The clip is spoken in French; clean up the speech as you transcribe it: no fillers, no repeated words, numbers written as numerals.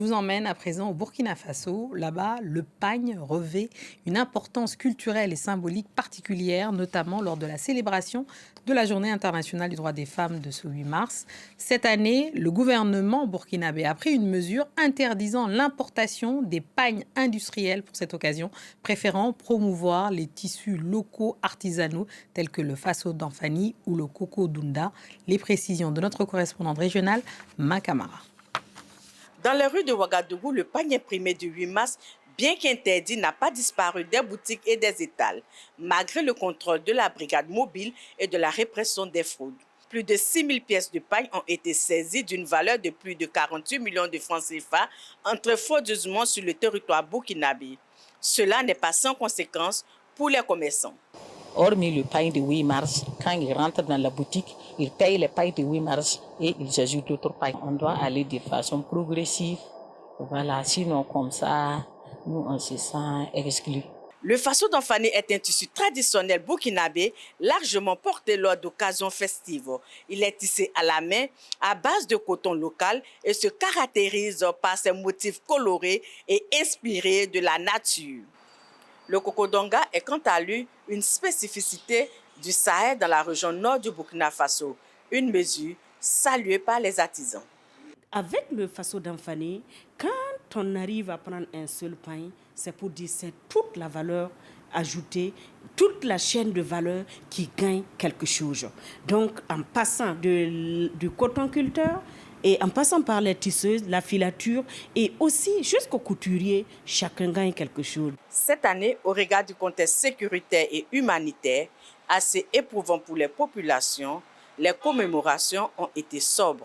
Je vous emmène à présent au Burkina Faso. Là-bas, le pagne revêt une importance culturelle et symbolique particulière, notamment lors de la célébration de la Journée internationale du droit des femmes de ce 8 mars. Cette année, le gouvernement burkinabé a pris une mesure interdisant l'importation des pagnes industriels pour cette occasion, préférant promouvoir les tissus locaux artisanaux tels que le faso d'Anfani ou le coco d'Unda. Les précisions de notre correspondante régionale, Makamara. Dans les rues de Ouagadougou, le pagne imprimé du 8 mars, bien qu'interdit, n'a pas disparu des boutiques et des étals, malgré le contrôle de la brigade mobile et de la répression des fraudes. Plus de 6 000 pièces de pagne ont été saisies d'une valeur de plus de 48 millions de francs CFA entre frauduleusement sur le territoire burkinabé. Cela n'est pas sans conséquence pour les commerçants. Hormis le pain de 8 mars, quand ils rentrent dans la boutique, ils payent les pailles de 8 mars et ils ajoutent d'autres pailles. On doit aller de façon progressive. Voilà, sinon comme ça, nous on se sent exclus. Le faso d'Anfani est un tissu traditionnel burkinabé largement porté lors d'occasions festives. Il est tissé à la main à base de coton local et se caractérise par ses motifs colorés et inspirés de la nature. Le cocodonga est quant à lui une spécificité du Sahel dans la région nord du Burkina Faso, une mesure saluée par les artisans. Avec le faso d'Anfani, quand on arrive à prendre un seul pain, c'est pour dire c'est toute la valeur ajoutée, toute la chaîne de valeur qui gagne quelque chose. Donc, en passant du coton-culteur et en passant par les tisseuses, la filature et aussi jusqu'au couturier, chacun gagne quelque chose. Cette année, au regard du contexte sécuritaire et humanitaire, assez éprouvant pour les populations, les commémorations ont été sobres.